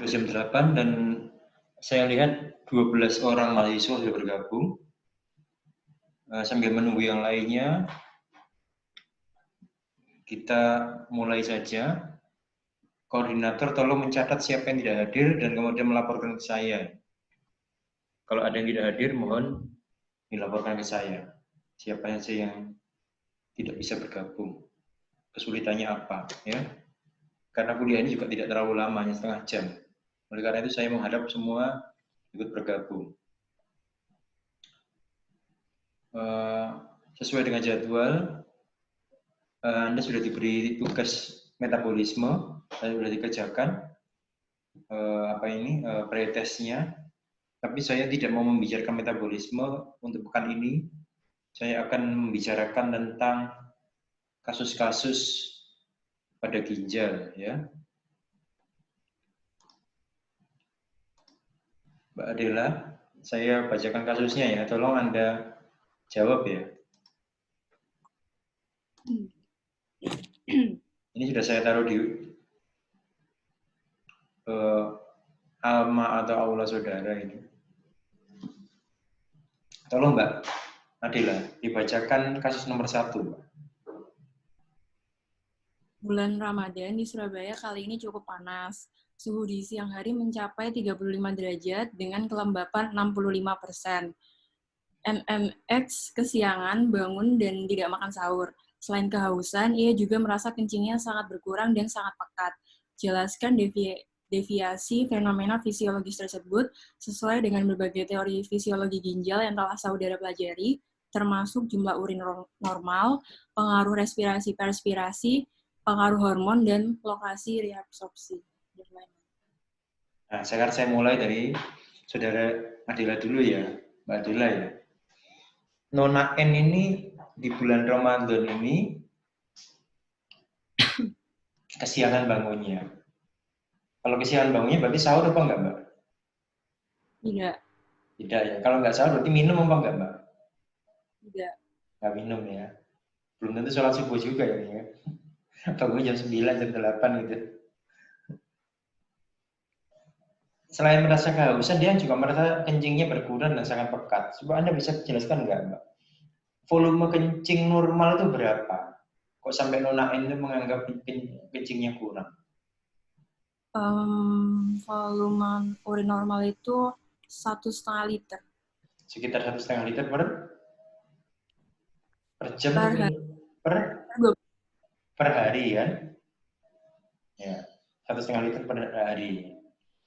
jam 8 dan saya lihat 12 orang mahasiswa sudah bergabung. Sambil menunggu yang lainnya, kita mulai saja. Koordinator tolong mencatat siapa yang tidak hadir dan kemudian melaporkan ke saya. Kalau ada yang tidak hadir, mohon dilaporkan ke saya. Siapa saja yang tidak bisa bergabung. Kesulitannya apa, ya? Karena kuliah ini juga tidak terlalu lama, hanya setengah jam. Oleh karena itu saya mengharap semua ikut bergabung. Sesuai dengan jadwal, Anda sudah diberi tugas metabolisme, dan sudah dikerjakan pretestnya. Tapi saya tidak mau membicarakan metabolisme untuk pekan ini. Saya akan membicarakan tentang kasus-kasus pada ginjal, ya. Mbak Adela, saya bacakan kasusnya ya. Tolong Anda jawab ya. Ini sudah saya taruh di alma atau aula saudara ini. Tolong Mbak Adela, dibacakan kasus nomor 1, Mbak. Bulan Ramadan di Surabaya kali ini cukup panas. Suhu di siang hari mencapai 35 derajat dengan kelembapan 65%. NMX kesiangan, bangun, dan tidak makan sahur. Selain kehausan, ia juga merasa kencingnya sangat berkurang dan sangat pekat. Jelaskan deviasi fenomena fisiologis tersebut sesuai dengan berbagai teori fisiologi ginjal yang telah saudara pelajari, termasuk jumlah urin normal, pengaruh respirasi-perspirasi, pengaruh hormon, dan lokasi reabsorpsi. Nah, sekarang saya mulai dari saudara Adela dulu ya, Mbak Adela ya. Nona N ini di bulan Ramadan ini kesiangan bangunnya. Kalau kesiangan bangunnya berarti sahur apa enggak, Mbak? Tidak. Tidak ya. Kalau enggak sahur berarti minum apa enggak, Mbak? Tidak. Enggak minum ya. Belum tentu sholat subuh juga ya. Bangunnya jam 9, jam 8 gitu. Selain merasa kehausan, dia juga merasa kencingnya berkurang dan sangat pekat. Coba Anda bisa jelaskan enggak, Mbak? Volume kencing normal itu berapa? Kok sampai Nona N itu menganggap kencingnya kurang? Volume urin normal itu 1,5 liter. Sekitar 1,5 liter per jam Per mungkin? hari. Per hari kan? Ya, 1,5 liter per hari.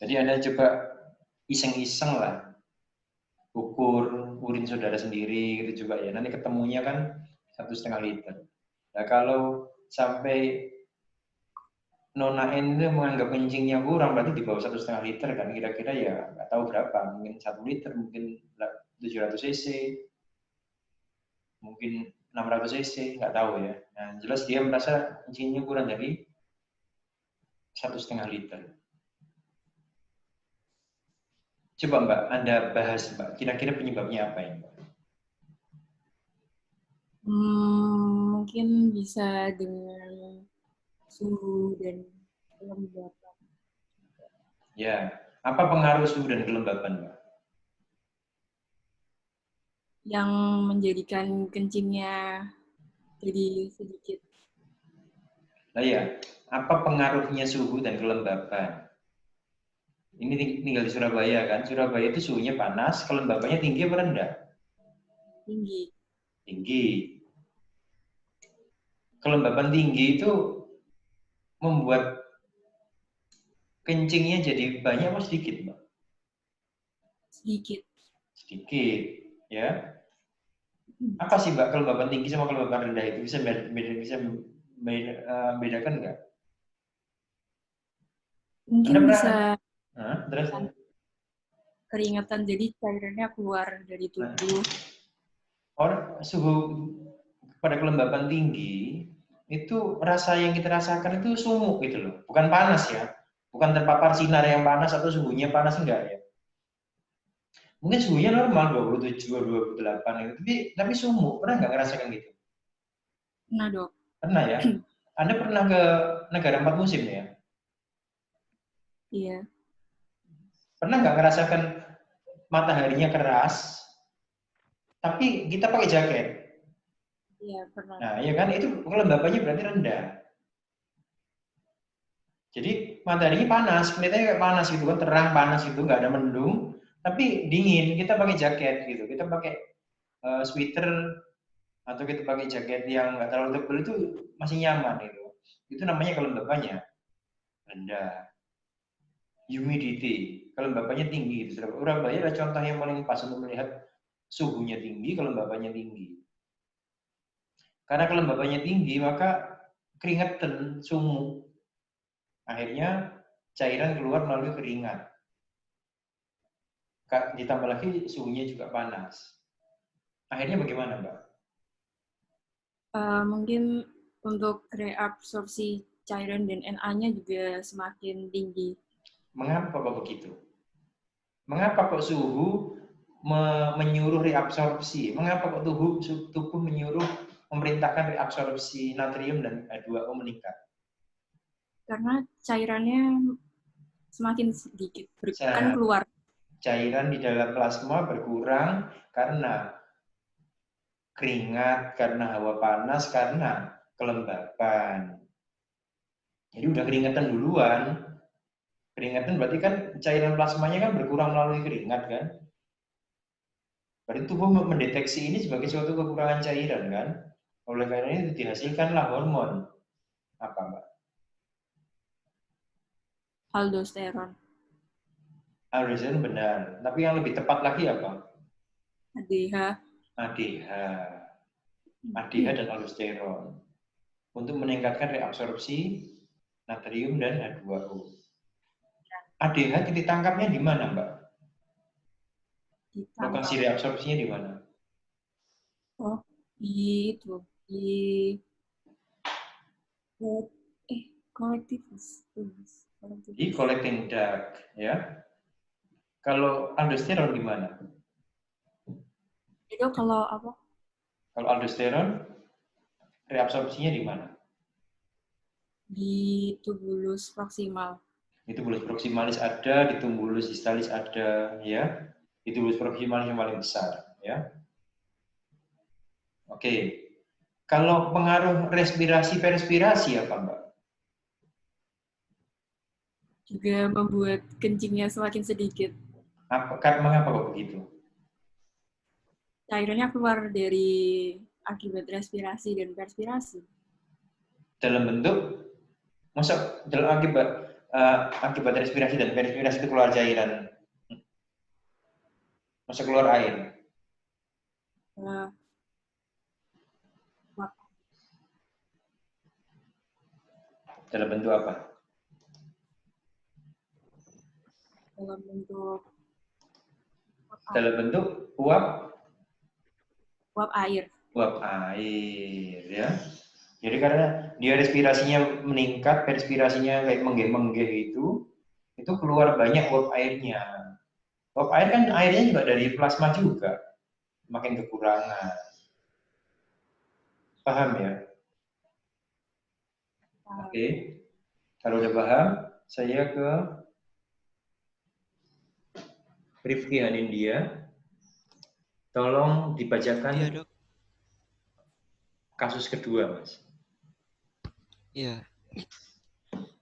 Jadi Anda coba iseng-iseng lah, ukur urin saudara sendiri gitu juga ya. Nanti ketemunya kan 1,5 liter. Nah kalau sampai Nona N itu menganggap kencingnya kurang, berarti di bawah 1,5 liter kan, kira-kira ya nggak tahu berapa, mungkin 1 liter, mungkin 700 cc, mungkin 600 cc, nggak tahu ya. Nah jelas dia merasa kencingnya kurang dari 1,5 liter. Coba Mbak, Anda bahas Mbak, kira-kira penyebabnya apa ya Mbak? Mungkin bisa dengan suhu dan kelembapan. Ya, apa pengaruh suhu dan kelembapan Mbak? Yang menjadikan kencingnya jadi sedikit. Nah ya, apa pengaruhnya suhu dan kelembapan? Ini tinggal di Surabaya kan? Surabaya itu suhunya panas, kelembapannya tinggi apa rendah? Tinggi. Tinggi. Kelembapan tinggi itu membuat kencingnya jadi banyak atau sedikit, Mbak? Sedikit. Sedikit, ya. Apa sih, Mbak, kelembapan tinggi sama kelembapan rendah itu bisa bedakan nggak? Mungkin Anda pernah? bisa Terus? keringetan, jadi cairannya keluar dari tubuh. Orang suhu pada kelembapan tinggi itu rasa yang kita rasakan itu sumuk gitu loh, bukan panas ya, bukan terpapar sinar yang panas atau suhunya panas enggak ya. Mungkin suhunya normal 27 28 gitu, tapi sumuk. Pernah nggak ngerasakan gitu? Pernah, Dok. Pernah ya. Anda pernah ke negara 4 musim ya? Iya. Pernah nggak ngerasakan mataharinya keras, tapi kita pakai jaket? Iya, pernah. Nah, ya kan itu kelembabannya berarti rendah. Jadi mataharinya panas, kelihatannya kayak panas gitu kan, terang panas gitu, nggak ada mendung, tapi dingin. Kita pakai jaket gitu, kita pakai sweater atau kita pakai jaket yang nggak terlalu tebal itu masih nyaman itu. Itu namanya kelembabannya rendah. Humidity, kelembabannya tinggi. Gitu. Surabaya adalah contoh yang paling pas untuk melihat suhunya tinggi, kelembabannya tinggi. Karena kelembabannya tinggi, maka keringetan, sumuk. Akhirnya cairan keluar melalui keringat. Ditambah lagi suhunya juga panas. Akhirnya bagaimana, Mbak? Mungkin untuk reabsorpsi cairan dan Na-nya juga semakin tinggi. Mengapa kok begitu? Mengapa kok suhu menyuruh reabsorpsi? Mengapa kok tubuh menyuruh memerintahkan reabsorpsi natrium dan H2O meningkat? Karena cairannya semakin sedikit, kan keluar. Cairan di dalam plasma berkurang karena keringat, karena hawa panas, karena kelembapan. Jadi udah keringatan duluan. Keringatan berarti kan cairan plasmanya kan berkurang melalui keringat kan. Berarti tubuh mendeteksi ini sebagai suatu kekurangan cairan kan. Oleh karena itu dihasilkanlah hormon. Apa Mbak? Aldosteron. Aldosteron benar. Tapi yang lebih tepat lagi apa? ADH. ADH. ADH dan aldosteron. Untuk meningkatkan reabsorpsi natrium dan H2O. ADH titik tangkapnya di mana, Mbak? Lokasi reabsorpsinya di mana? Oh, di itu, di kolektivis. Di collecting duct, ya. Kalau aldosteron di mana? Itu kalau apa? Kalau aldosteron reabsorpsinya di mana? Di tubulus proksimal. Di tubulus proximalis ada, di tubulus distalis ada, ya. Di tubulus proximalis yang paling besar, ya. Oke. Kalau pengaruh respirasi perspirasi apa, Mbak? Juga membuat kencingnya semakin sedikit. Mengapa kok begitu? Cairannya keluar dari akibat respirasi dan perspirasi. Dalam bentuk, dalam akibat respirasi dan perspirasi itu keluar cairan? Masa keluar air? Dalam bentuk apa? Dalam bentuk uap air. Uap air, ya. Jadi karena dia respirasinya meningkat, perspirasinya kayak menggeh-menggeh itu keluar banyak uap airnya. Uap air kan airnya juga dari plasma juga, makin kekurangan. Paham ya? Oke. Kalau udah paham, saya ke Rifki Anindya. Tolong dibacakan Iya, Dok. Kasus kedua, Mas. Iya.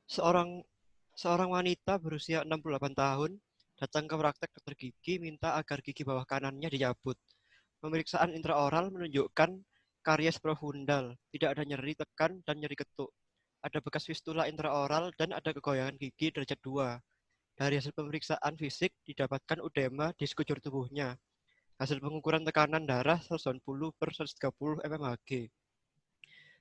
Seorang wanita berusia 68 tahun datang ke praktek dokter gigi minta agar gigi bawah kanannya dicabut. Pemeriksaan intraoral menunjukkan karies profundal, tidak ada nyeri tekan dan nyeri ketuk. Ada bekas fistula intraoral dan ada kegoyangan gigi derajat 2. Dari hasil pemeriksaan fisik didapatkan edema di sekujur tubuhnya. Hasil pengukuran tekanan darah 180/130 mmHg.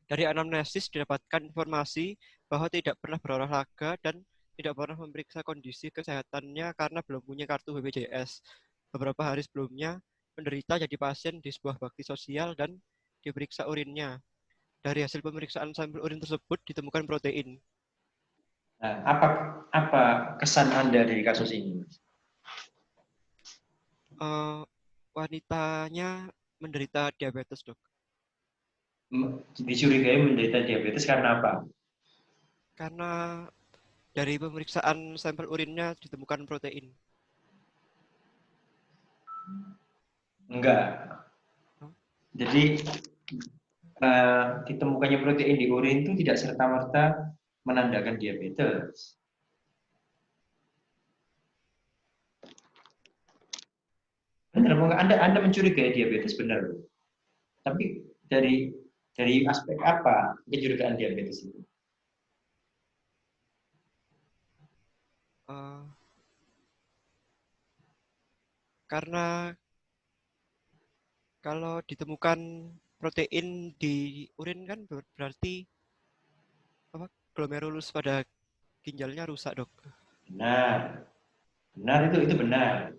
Dari anamnesis didapatkan informasi bahwa tidak pernah berolahraga dan tidak pernah memeriksa kondisi kesehatannya karena belum punya kartu BPJS. Beberapa hari sebelumnya menderita jadi pasien di sebuah bakti sosial dan diperiksa urinnya. Dari hasil pemeriksaan sampel urin tersebut ditemukan protein. Nah, apa kesan Anda dari kasus ini? Wanitanya menderita diabetes, Dok. Dicurigai menderita diabetes karena apa? Karena dari pemeriksaan sampel urinnya ditemukan protein. Enggak. Jadi ditemukannya protein di urin itu tidak serta-merta menandakan diabetes. Benar, Anda mencurigai diabetes benar. Tapi dari aspek apa kecurigaan diabetes itu? Karena kalau ditemukan protein di urin kan berarti apa, glomerulus pada ginjalnya rusak, Dok. Benar. Benar itu benar.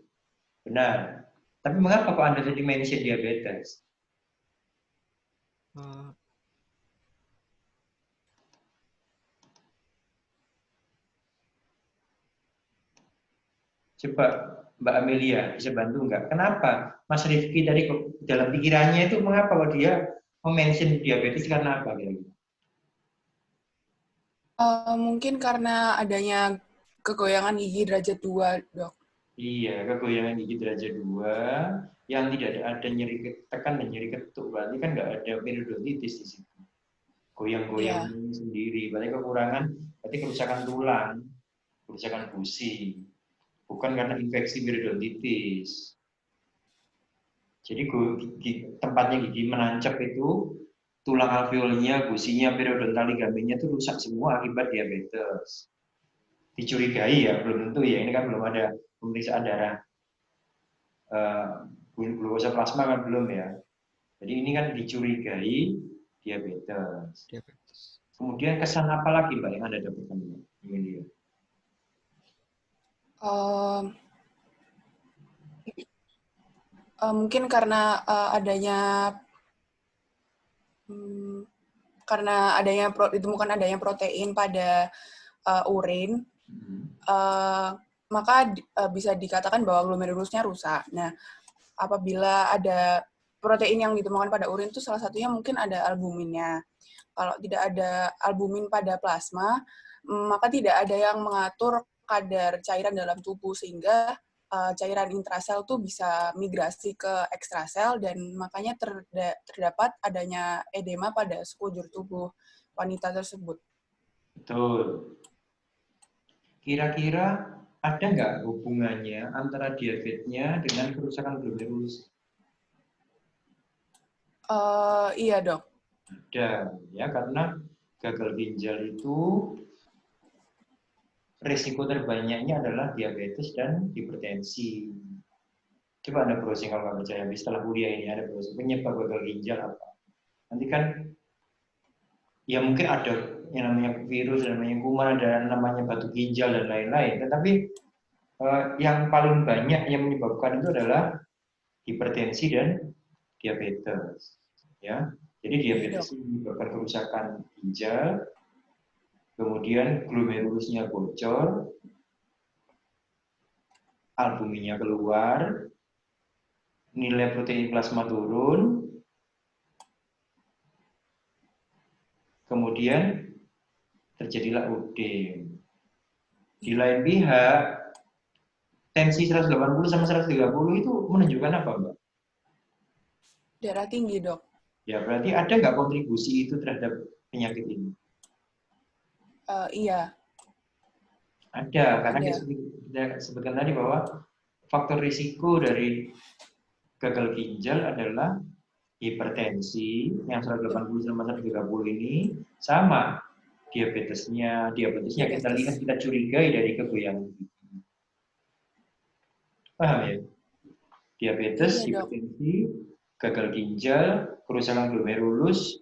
Benar. Tapi mengapa kok Anda jadi mention diabetes? Coba Mbak Amelia bisa bantu nggak? Kenapa Mas Rifki tadi dalam pikirannya itu mengapa kok dia mention diabetes karena apa? Mungkin karena adanya kegoyangan gigi derajat 2, Dok. Iya, kegoyangan gigi derajat 2 yang tidak ada nyeri tekan dan nyeri ketuk, berarti kan nggak ada periodontitis di situ. Goyang-goyang sendiri, berarti kekurangan, berarti kerusakan tulang, kerusakan gusi, bukan karena infeksi periodontitis. Jadi tempatnya gigi menancap itu tulang alveolnya, gusinya, periodontal ligamennya itu rusak semua akibat diabetes. Dicurigai ya, belum tentu ya, ini kan belum ada pemeriksaan darah glukosa plasma kan belum ya. Jadi ini kan dicurigai diabetes. Kemudian kesan apa lagi Mbak yang Anda dapatkan ini dia? Mungkin karena ditemukan adanya protein pada urin, maka bisa dikatakan bahwa glomerulusnya rusak. Nah, apabila ada protein yang ditemukan pada urin itu salah satunya mungkin ada albuminnya. Kalau tidak ada albumin pada plasma, maka tidak ada yang mengatur kadar cairan dalam tubuh sehingga cairan intrasel tuh bisa migrasi ke ekstrasel dan makanya terdapat adanya edema pada sekujur tubuh wanita tersebut. Betul. Kira-kira ada nggak hubungannya antara diabetesnya dengan kerusakan glomerulus? Iya, Dok. Ada, ya, karena gagal ginjal itu risiko terbanyaknya adalah diabetes dan hipertensi. Coba Anda browsing kalau nggak percaya, setelah kuliah ini ada browsing penyebab gagal ginjal apa. Nanti kan ya mungkin ada yang namanya virus, namanya kuman, ada namanya batu ginjal dan lain-lain. Tetapi yang paling banyak yang menyebabkan itu adalah hipertensi dan diabetes. Ya, jadi diabetes ini menyebabkan kerusakan ginjal, kemudian glomerulusnya bocor, albuminnya keluar, nilai protein plasma turun, kemudian terjadilah UDEM. Di lain pihak, tensi 180 sama 130 itu menunjukkan apa, Mbak? Darah tinggi, Dok. Ya, berarti ada nggak kontribusi itu terhadap penyakit ini? Iya. Ada, karena kita sebutkan tadi bahwa faktor risiko dari gagal ginjal adalah hipertensi yang 180 sama 130 ini sama diabetesnya kita lihat, kita curigai dari kegoyangan gigi. Paham ya? Diabetes, hipertensi, gagal ginjal, kerusakan glomerulus,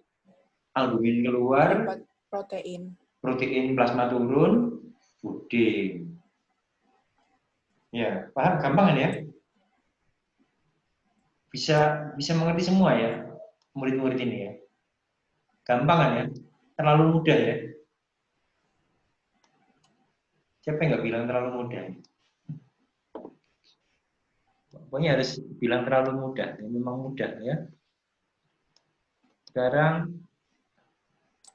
albumin keluar, protein plasma turun, UDEM. Ya, paham? Gampang kan ya? Bisa mengerti semua ya murid-murid ini ya. Gampang kan ya? Terlalu mudah ya. Siapa yang nggak bilang terlalu mudah? Pokoknya harus bilang terlalu mudah. Ya, memang mudah ya. Sekarang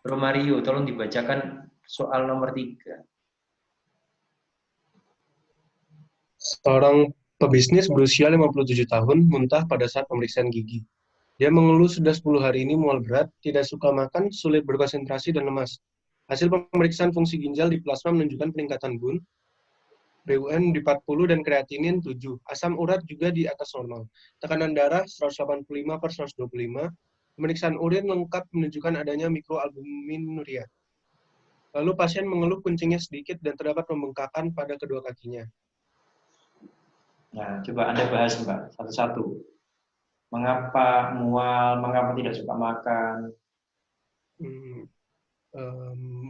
Romario, tolong dibacakan soal nomor 3. Seorang Pebisnis berusia 57 tahun muntah pada saat pemeriksaan gigi. Dia mengeluh sudah 10 hari ini mual berat, tidak suka makan, sulit berkonsentrasi, dan lemas. Hasil pemeriksaan fungsi ginjal di plasma menunjukkan peningkatan BUN, BUN di 40 dan kreatinin 7. Asam urat juga di atas normal. Tekanan darah 185/125. Pemeriksaan urin lengkap menunjukkan adanya mikroalbuminuria. Lalu pasien mengeluh kencingnya sedikit dan terdapat pembengkakan pada kedua kakinya. Nah, coba Anda bahas, Mbak, satu-satu. Mengapa mual, mengapa tidak suka makan?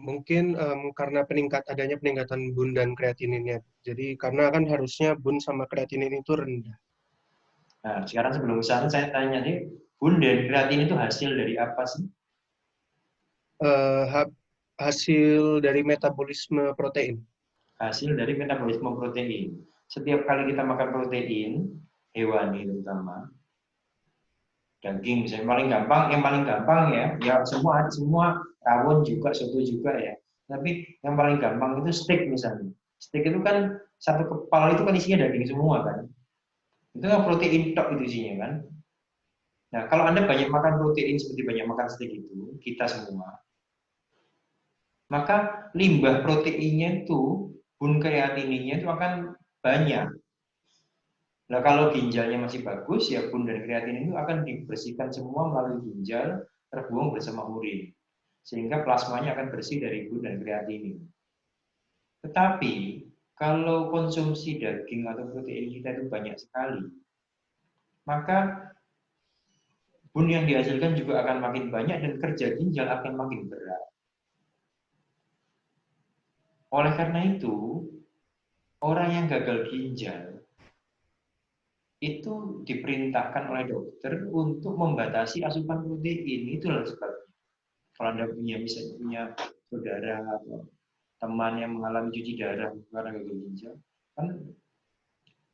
Mungkin karena adanya peningkatan BUN dan kreatininnya. Jadi karena kan harusnya BUN sama kreatinin itu rendah. Nah, sekarang sebelum kesana saya tanya nih, BUN dan kreatinin itu hasil dari apa sih? Hasil dari metabolisme protein. Hasil dari metabolisme protein. Setiap kali kita makan protein, hewani terutama, daging misalnya yang paling gampang ya semua rawon juga, soto juga ya. Tapi yang paling gampang itu steak misalnya. Steak itu kan satu kepala itu kan isinya daging semua kan. Itu kan protein tok itu isinya kan. Nah, kalau Anda banyak makan protein seperti banyak makan steak itu, kita semua, maka limbah proteinnya itu, BUN kreatininnya itu akan banyak. Nah, kalau ginjalnya masih bagus, ya BUN dan kreatinin itu akan dibersihkan semua melalui ginjal, terbuang bersama urin. Sehingga plasmanya akan bersih dari BUN dan kreatinin. Tetapi, kalau konsumsi daging atau protein kita itu banyak sekali, maka BUN yang dihasilkan juga akan makin banyak dan kerja ginjal akan makin berat. Oleh karena itu, orang yang gagal ginjal itu diperintahkan oleh dokter untuk membatasi asupan protein. Itulah sebabnya. Kalau Anda misalnya punya saudara atau teman yang mengalami cuci darah karena gagal ginjal, kan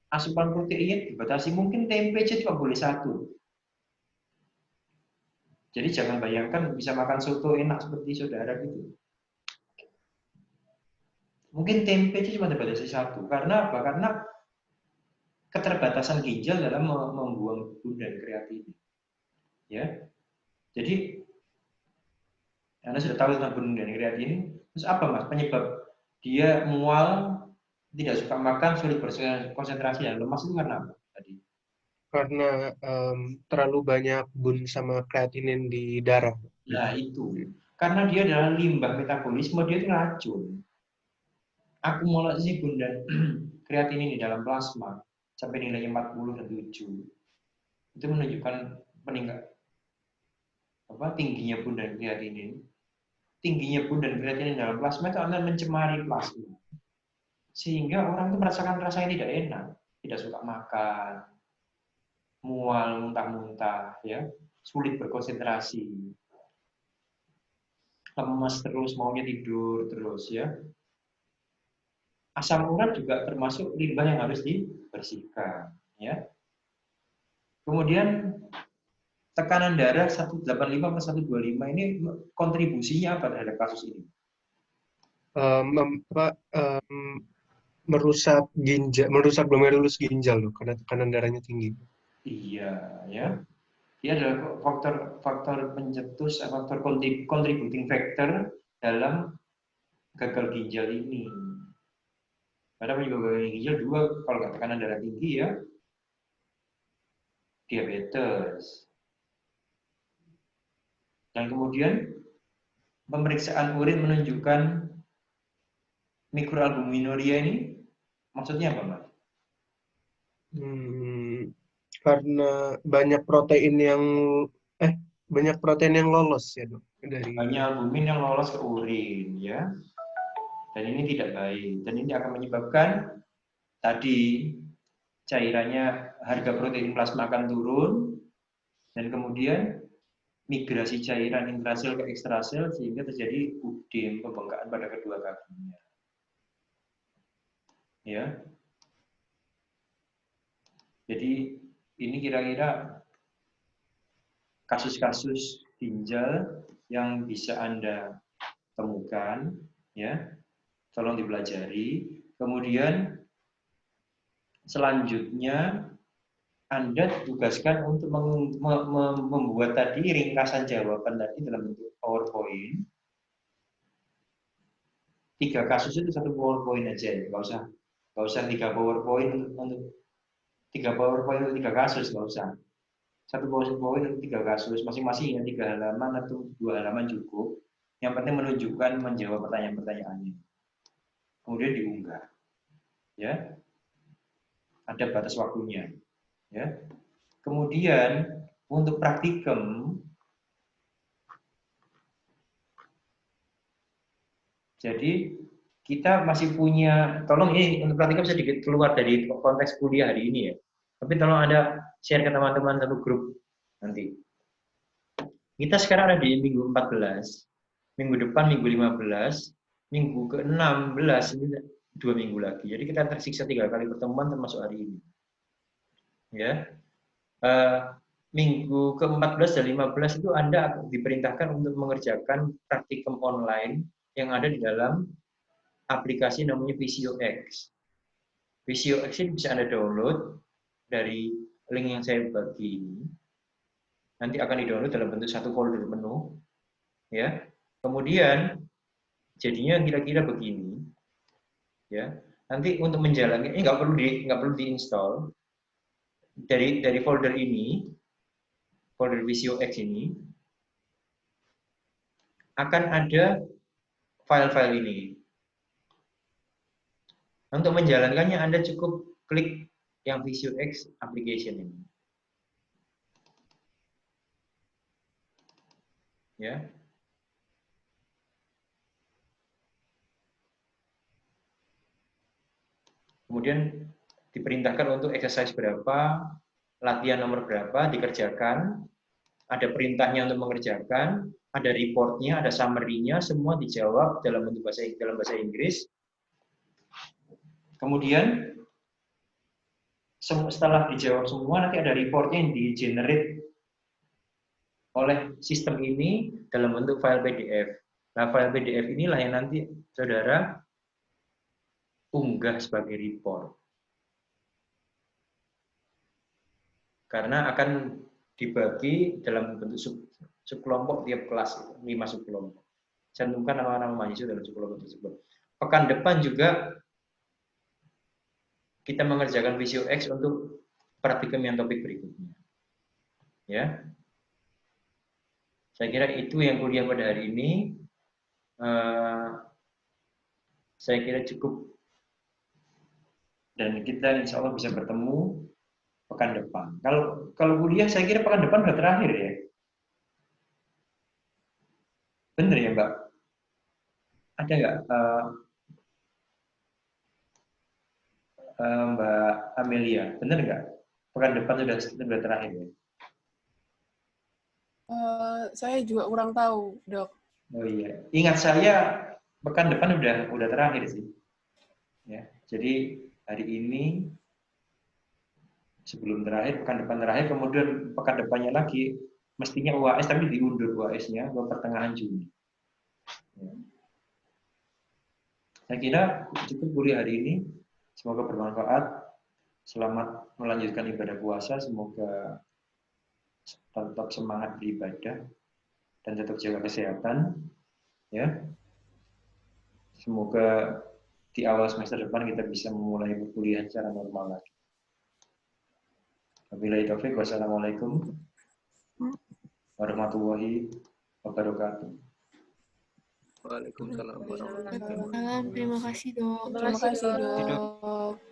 asupan proteinnya dibatasi. Mungkin tempe aja cuma boleh 1. Jadi jangan bayangkan bisa makan soto enak seperti saudara gitu. Mungkin tempe aja cuma dibatasi 1. Karena apa? Karena keterbatasan ginjal dalam membuang BUN dan kreatinin. Ya. Jadi Anda sudah tahu tentang BUN dan kreatinin. Terus apa Mas penyebab dia mual, tidak suka makan, sulit berkonsentrasi dan lemas itu karena apa tadi? Karena terlalu banyak BUN sama kreatinin di darah. Nah itu, karena dia adalah limbah metabolisme, dia itu racun. Akumulasi BUN dan kreatinin di dalam plasma sampai nilainya 40 dan 7 itu menunjukkan tingginya BUN dan kreatinin. Tingginya BUN dan kreatinin dalam plasma itu akan mencemari plasma. Sehingga orang itu merasakan rasa yang tidak enak, tidak suka makan, mual, muntah-muntah, ya, sulit berkonsentrasi, lemas terus, maunya tidur terus, ya. Asam urat juga termasuk limbah yang harus dibersihkan, ya. Kemudian tekanan darah 185/125 ini kontribusinya apa terhadap kasus ini? Merusak ginjal, merusak glomerulus ginjal loh, karena tekanan darahnya tinggi. Iya, ya. Dia adalah faktor pencetus, faktor contributing factor dalam gagal ginjal ini. Karena penyebab gagal ginjal 2, kalau nggak tekanan darah tinggi ya, diabetes. Dan kemudian pemeriksaan urin menunjukkan mikroalbuminuria ini, maksudnya apa, Mas? Karena banyak protein yang lolos ya dok dari banyak albumin yang lolos ke urin ya, dan ini tidak baik dan ini akan menyebabkan tadi cairannya, harga protein plasma akan turun dan kemudian migrasi cairan intrasel ke ekstrasel sehingga terjadi udem, pembengkakan pada kedua kakinya ya. Jadi ini kira-kira kasus-kasus ginjal yang bisa Anda temukan, ya, tolong dipelajari. Kemudian selanjutnya Anda ditugaskan untuk membuat tadi ringkasan jawaban tadi dalam bentuk PowerPoint. 3 kasus itu 1 PowerPoint aja ya, nggak usah 3 PowerPoint untuk 3 PowerPoint untuk 3 kasus, nggak usah. 1 PowerPoint untuk 3 kasus, masing-masing ya 3 halaman atau 2 halaman cukup. Yang penting menunjukkan menjawab pertanyaan-pertanyaannya. Kemudian diunggah. Ya. Ada batas waktunya. Ya. Kemudian untuk praktikum, jadi kita masih punya, tolong ini untuk praktikum sedikit keluar dari konteks kuliah hari ini ya. Tapi tolong Anda share ke teman-teman satu grup nanti. Kita sekarang ada di minggu 14, minggu depan minggu 15, minggu ke-16, ini 2 minggu lagi. Jadi kita tersiksa 3 kali pertemuan termasuk hari ini. Ya. Minggu ke-14 dan 15 itu Anda diperintahkan untuk mengerjakan praktikum online yang ada di dalam aplikasi namanya VisioX. VisioX ini bisa Anda download dari link yang saya bagi ini. Nanti akan di-download dalam bentuk satu folder penuh. Ya. Kemudian jadinya kira-kira begini. Ya. Nanti untuk menjalankan ini nggak perlu diinstal. Dari folder ini, folder VisioX ini akan ada file-file ini. Untuk menjalankannya Anda cukup klik yang VisioX application ini. Ya. Kemudian diperintahkan untuk exercise berapa, latihan nomor berapa dikerjakan, ada perintahnya untuk mengerjakan, ada reportnya, ada summary-nya, semua dijawab dalam bentuk bahasa Inggris. Kemudian setelah dijawab semua, nanti ada reportnya yang di-generate oleh sistem ini dalam bentuk file PDF. Nah, file PDF inilah yang nanti saudara unggah sebagai report. Karena akan dibagi dalam bentuk subkelompok tiap kelas, 5 subkelompok. Cantumkan nama-nama mahasiswa dalam subkelompok tersebut. Pekan depan juga kita mengerjakan VisioX untuk praktikum yang topik berikutnya. Ya. Saya kira itu yang kuliah pada hari ini. Saya kira cukup. Dan kita insya Allah bisa bertemu pekan depan. Kalau kuliah saya kira pekan depan sudah terakhir ya. Benar ya Mbak? Ada nggak Mbak Amelia? Benar nggak? Pekan depan sudah terakhir ya? Saya juga kurang tahu, Dok. Oh iya, ingat saya pekan depan udah terakhir sih. Ya, jadi hari ini sebelum terakhir, pekan depan terakhir, kemudian pekan depannya lagi mestinya UAS tapi diundur UAS-nya ke pertengahan Juni. Ya. Saya kira cukup kuliah hari ini. Semoga bermanfaat. Selamat melanjutkan ibadah puasa. Semoga tetap semangat beribadah dan tetap jaga kesehatan. Ya. Semoga di awal semester depan kita bisa memulai berkuliah secara normal lagi. Wabillahi taufiq. Wassalamualaikum warahmatullahi wabarakatuh. Waalaikumsalam warahmatullahi wabarakatuh. Terima kasih, Dok. Terima kasih, Dok.